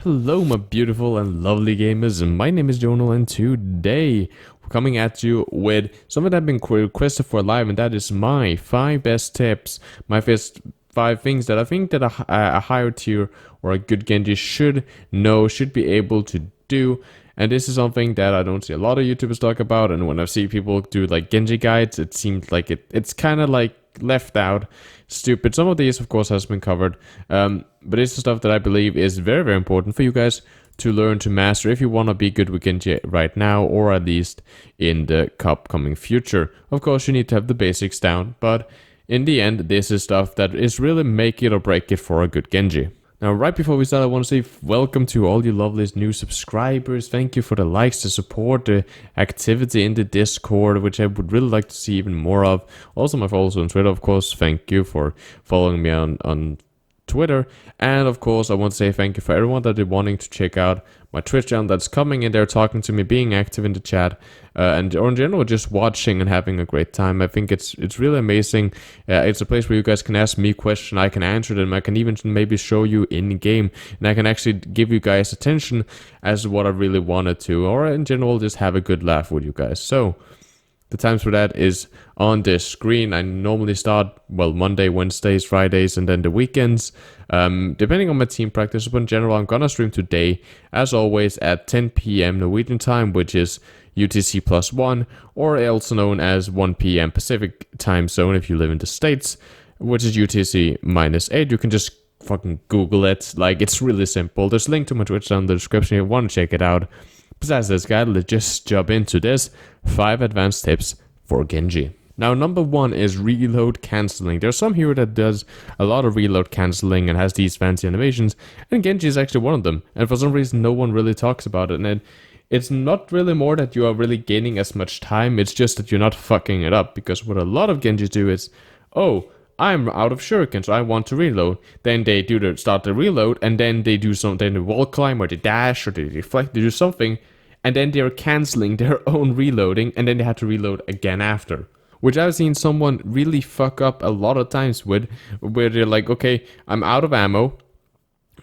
Hello, my beautiful and lovely gamers. My name is Jonal, and today we're coming at you with something that I've been requested for live, and that is my 5 best tips, my best 5 things that I think that a higher tier or a good Genji should know, should be able to do. And this is something that I don't see a lot of YouTubers talk about, and when I see people do like Genji guides, it seems like it's kind of like left out, stupid. Some of these of course has been covered, but it's the stuff that I believe is very, very important for you guys to learn to master if you want to be good with Genji right now, or at least in the upcoming future. Of course you need to have the basics down, but in the end this is stuff that is really make it or break it for a good Genji. Now, right before we start, I want to say welcome to all you lovely new subscribers. Thank you for the likes, the support, the activity in the Discord, which I would really like to see even more of. Also, my followers on Twitter, of course. Thank you for following me on Twitter. And of course, I want to say thank you for everyone that is wanting to check out my Twitch channel, that's coming in there, talking to me, being active in the chat, and or in general just watching and having a great time. I think it's really amazing. It's a place where you guys can ask me questions, I can answer them, I can even maybe show you in game, and I can actually give you guys attention as what I really wanted to, or in general just have a good laugh with you guys. So the times for that is on this screen. I normally start, well, Monday, Wednesdays, Fridays, and then the weekends, depending on my team practice. But in general, I'm gonna stream today, as always, at 10 p.m. Norwegian time, which is UTC +1, or also known as 1 p.m. Pacific time zone if you live in the States, which is UTC -8. You can just fucking Google it. Like, it's really simple. There's a link to my Twitch down in the description if you want to check it out. Besides this, guys, let's just jump into this 5 advanced tips for Genji. Now, number 1 is reload cancelling. There's some hero that does a lot of reload cancelling and has these fancy animations, and Genji is actually one of them. And for some reason, no one really talks about it. And it's not really more that you are really gaining as much time, it's just that you're not fucking it up. Because what a lot of Genjis do is, oh, I'm out of shurikens, so I want to reload. Then they start the reload, and then they do something, they wall climb, or they dash, or they deflect, they do something, and then they're cancelling their own reloading, and then they have to reload again after. Which I've seen someone really fuck up a lot of times with, where they're like, okay, I'm out of ammo,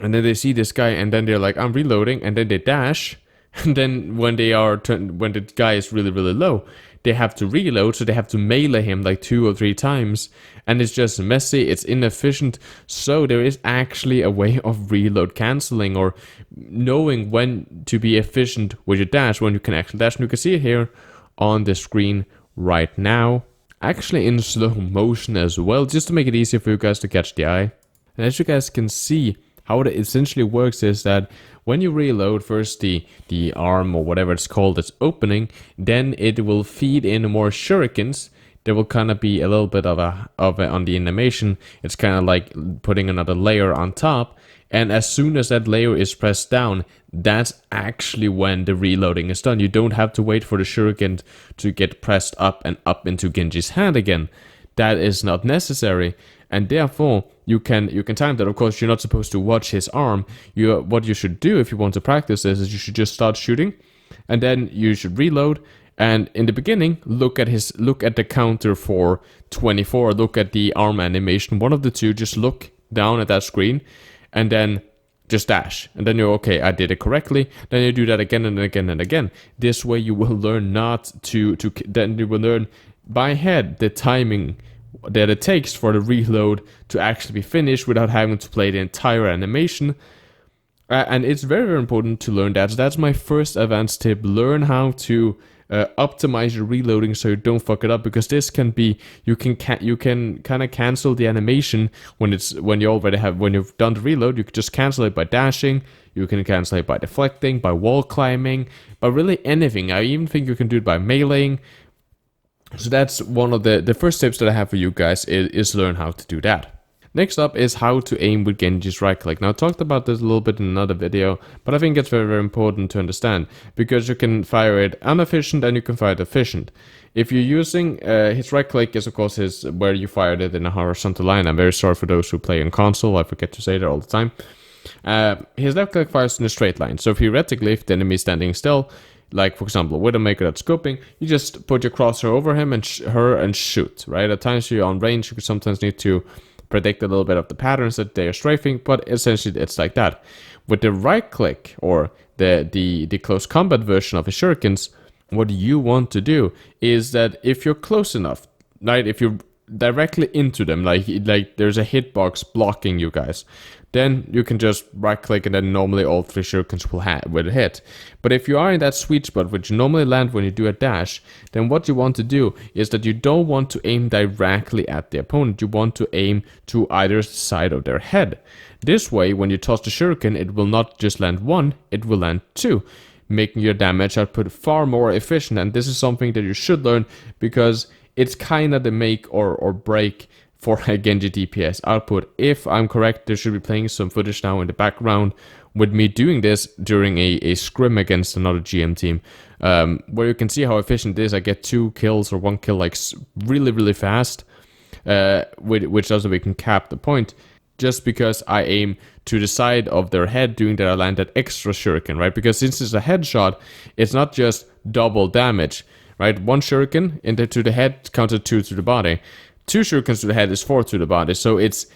and then they see this guy, and then they're like, I'm reloading, and then they dash, and then when when the guy is really, really low, they have to reload, so they have to melee him like 2 or 3 times, and it's just messy, it's inefficient. So there is actually a way of reload cancelling, or knowing when to be efficient with your dash, when you can actually dash. And you can see it here on the screen right now, actually in slow motion as well, just to make it easier for you guys to catch the eye. And as you guys can see, how it essentially works is that when you reload, first the arm or whatever it's called is opening, then it will feed in more shurikens. There will kind of be a little bit of a on the animation. It's kind of like putting another layer on top, and as soon as that layer is pressed down, that's actually when the reloading is done. You don't have to wait for the shuriken to get pressed up and up into Genji's hand again. That is not necessary, and therefore you can time that. Of course, you're not supposed to watch his arm. What you should do if you want to practice this is you should just start shooting, and then you should reload. And in the beginning, look at the counter for 24. Look at the arm animation. One of the two. Just look down at that screen, and then just dash, and then you're okay. I did it correctly. Then you do that again and again and again. This way, you will learn not to. Then you will learn by head the timing that it takes for the reload to actually be finished without having to play the entire animation. And it's very, very important to learn that. So that's my first advanced tip. Learn how to optimize your reloading so you don't fuck it up, because this can be, you can kind of cancel the animation when you've done the reload. You can just cancel it by dashing, you can cancel it by deflecting, by wall climbing, by really anything. I even think you can do it by meleeing. So that's one of the first tips that I have for you guys is learn how to do that. Next up is how to aim with Genji's right click. Now, I talked about this a little bit in another video, but I think it's very, very important to understand, because you can fire it inefficient and you can fire it efficient. If you're using his right click is of course where you fired it in a horizontal line. I'm very sorry for those who play on console, I forget to say that all the time. His left click fires in a straight line. So theoretically, if the enemy is standing still, like for example Widowmaker that's scoping, you just put your crosshair over him and shoot, right? At times you're on range, you sometimes need to predict a little bit of the patterns that they are strafing, but essentially it's like that. with the right click or the close combat version of the shurikens, what you want to do is that if you're close enough, right, if you're directly into them, like there's a hitbox blocking you guys, then you can just right click and then normally all 3 shurikens will hit. But if you are in that sweet spot which you normally land when you do a dash, then what you want to do is that you don't want to aim directly at the opponent, you want to aim to either side of their head. This way, when you toss the shuriken, it will not just land 1, it will land 2, making your damage output far more efficient. And this is something that you should learn, because it's kind of the make or break for a Genji DPS output. If I'm correct, there should be playing some footage now in the background with me doing this during a scrim against another GM team, where you can see how efficient it is. I get 2 kills or 1 kill like really fast, which does we can cap the point, just because I aim to the side of their head, doing that I land that extra shuriken, right? Because since it's a headshot, it's not just double damage, right? 1 shuriken to the head counter 2 to the body. 2 shurikens to the head is 4 to the body. So it's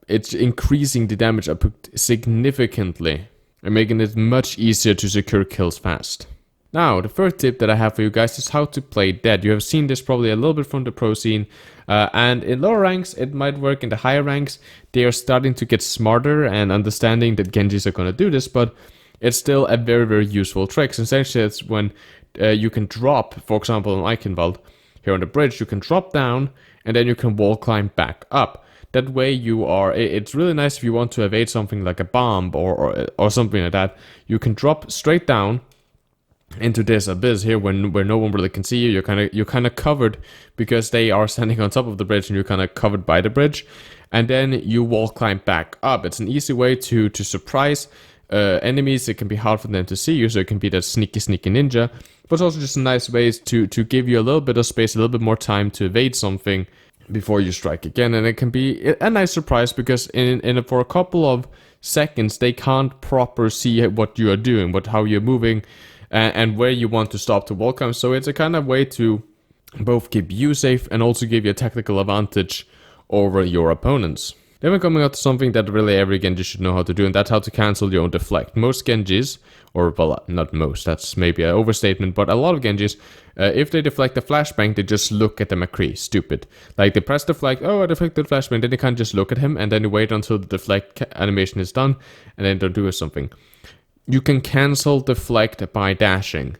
increasing the damage output significantly and making it much easier to secure kills fast. Now, the first tip that I have for you guys is how to play dead. You have seen this probably a little bit from the pro scene, and in lower ranks it might work. In the higher ranks, they are starting to get smarter and understanding that Genjis are going to do this, but it's still a very useful trick. So essentially, it's when you can drop, for example, on Eichenwald, here on the bridge, you can drop down and then you can wall climb back up. That way it's really nice if you want to evade something like a bomb or something like that. You can drop straight down into this abyss here where no one really can see you. You're kind of covered because they are standing on top of the bridge and you're kind of covered by the bridge. And then you wall climb back up. It's an easy way to surprise enemies. It can be hard for them to see you, so it can be that sneaky ninja. But it's also just a nice way to give you a little bit of space, a little bit more time to evade something before you strike again. And it can be a nice surprise because for a couple of seconds they can't proper see what you are doing, how you're moving, and where you want to stop to wall climb. So it's a kind of way to both keep you safe and also give you a tactical advantage over your opponents. Then we're coming out to something that really every Genji should know how to do, and that's how to cancel your own deflect. Most Genjis, or well, not most, that's maybe an overstatement, but a lot of Genjis, if they deflect a flashbang, they just look at the McCree. Stupid. Like, they press deflect, oh, I deflected flashbang, then they can't just look at him, and then you wait until the deflect animation is done, and then they'll do something. You can cancel deflect by dashing.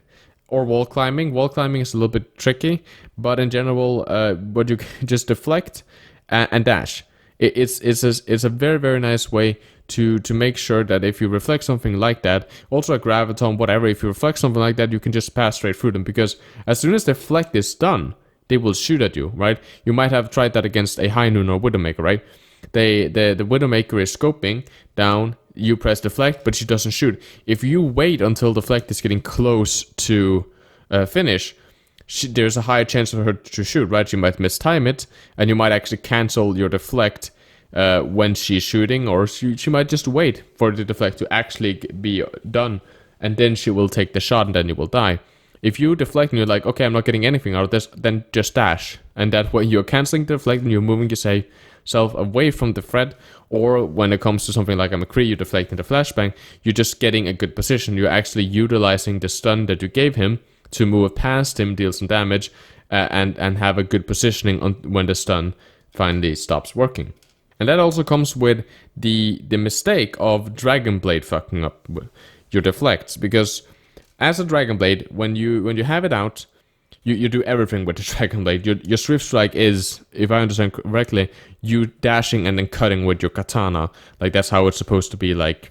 Or wall climbing. Wall climbing is a little bit tricky, but in general, what you just deflect and dash. It's a very nice way to make sure that if you reflect something like that, also a graviton, whatever, if you reflect something like that, you can just pass straight through them, because as soon as the deflect is done, they will shoot at you, right? You might have tried that against a High Noon or Widowmaker, right? The Widowmaker is scoping down, you press deflect, but she doesn't shoot. If you wait until deflect is getting close to finish, there's a higher chance of her to shoot, right? You might mistime it, and you might actually cancel your deflect when she's shooting, or she might just wait for the deflect to actually be done, and then she will take the shot, and then you will die. If you deflect and you're like, okay, I'm not getting anything out of this, then just dash. And that way you're canceling the deflect and you're moving yourself away from the threat. Or when it comes to something like a McCree, you're deflecting the flashbang, you're just getting a good position. You're actually utilizing the stun that you gave him to move past him, deal some damage, and have a good positioning on when the stun finally stops working. And that also comes with the mistake of Dragon Blade fucking up your deflects, because as a Dragon Blade, when you have it out, you do everything with the Dragon Blade. Your Swift Strike is, if I understand correctly, you dashing and then cutting with your katana. Like, that's how it's supposed to be. Like,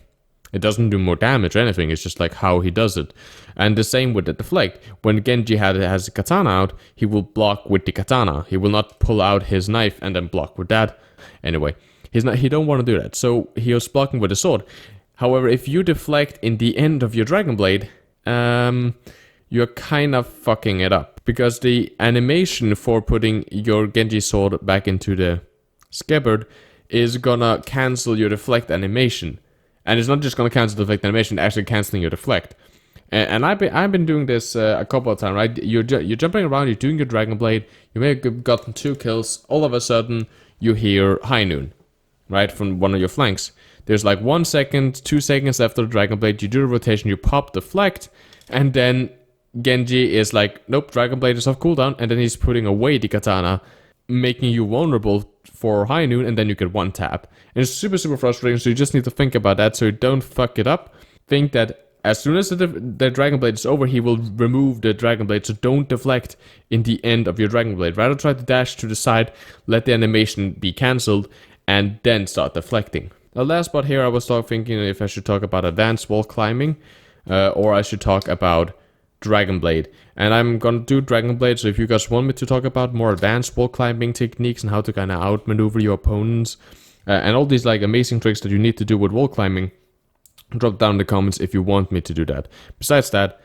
it doesn't do more damage or anything, it's just like how he does it. And the same with the deflect. When Genji has the katana out, he will block with the katana. He will not pull out his knife and then block with that. Anyway, he don't want to do that, so he was blocking with the sword. However, if you deflect in the end of your Dragon Blade, you're kind of fucking it up, because the animation for putting your Genji sword back into the scabbard is gonna cancel your deflect animation. And it's not just gonna cancel the deflect animation, it's actually canceling your deflect. And I've been doing this a couple of times, right? You're jumping around, you're doing your Dragon Blade, you may have gotten 2 kills, all of a sudden you hear High Noon, right, from one of your flanks. there's like 1 second, 2 seconds after the Dragon Blade, you do the rotation, you pop deflect, and then Genji is like, nope, Dragon Blade is off cooldown, and then he's putting away the katana, making you vulnerable for high noon, and then you get one tap. And it's super, super frustrating, so you just need to think about that so you don't fuck it up. Think that as soon as the Dragon Blade is over, he will remove the Dragon Blade, so don't deflect in the end of your Dragon Blade. Rather try to dash to the side, let the animation be cancelled, and then start deflecting. The last part here, I was thinking if I should talk about advanced wall climbing, or I should talk about Dragon Blade. And I'm gonna do Dragon Blade, so if you guys want me to talk about more advanced wall climbing techniques and how to kind of outmaneuver your opponents, and all these like amazing tricks that you need to do with wall climbing, drop down in the comments if you want me to do that. Besides that,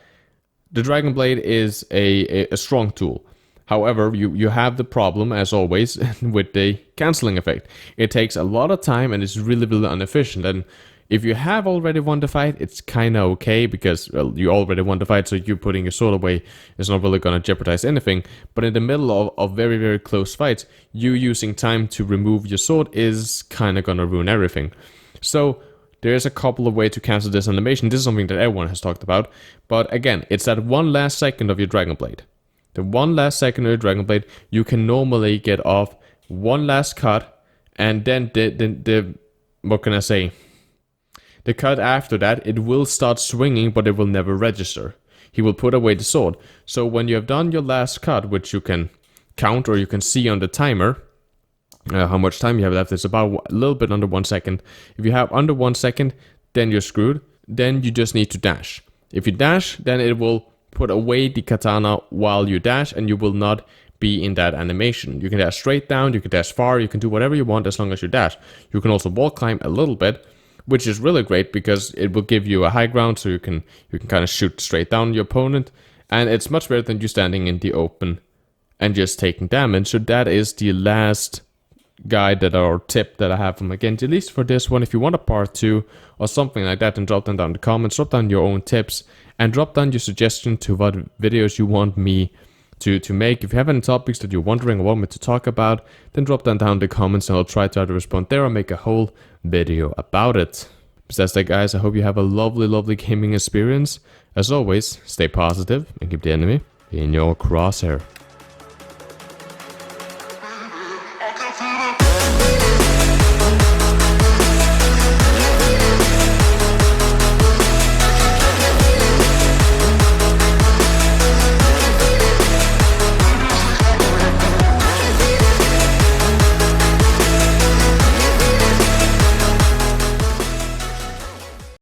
the Dragon Blade is a strong tool. However, you have the problem, as always, with the cancelling effect. It takes a lot of time and it's really, really inefficient. And if you have already won the fight, it's kind of okay because, well, you already won the fight, so you putting your sword away is not really going to jeopardize anything. But in the middle of very, very close fights, you using time to remove your sword is kind of going to ruin everything. So there's a couple of ways to cancel this animation. This is something that everyone has talked about. But again, it's that one last second of your Dragon Blade. The one last second of your Dragon Blade, you can normally get off one last cut, and then the what can I say? The cut after that, it will start swinging, but it will never register. He will put away the sword. So when you have done your last cut, which you can count or you can see on the timer, how much time you have left, it's about a little bit under 1 second. If you have under 1 second, then you're screwed. Then you just need to dash. If you dash, then it will put away the katana while you dash, and you will not be in that animation. You can dash straight down, you can dash far, you can do whatever you want as long as you dash. You can also wall climb a little bit, which is really great because it will give you a high ground, so you can kind of shoot straight down your opponent, and it's much better than you standing in the open and just taking damage. So that is the last guide or tip that I have from Genji, at least for this one. If you want a part 2 or something like that, then drop them down in the comments, drop down your own tips, and drop down your suggestion to what videos you want me to make. If you have any topics that you're wondering or want me to talk about, then drop them down in the comments and I'll try to either respond there or make a whole video about it. Besides that, guys, I hope you have a lovely, lovely gaming experience. As always, stay positive and keep the enemy in your crosshair.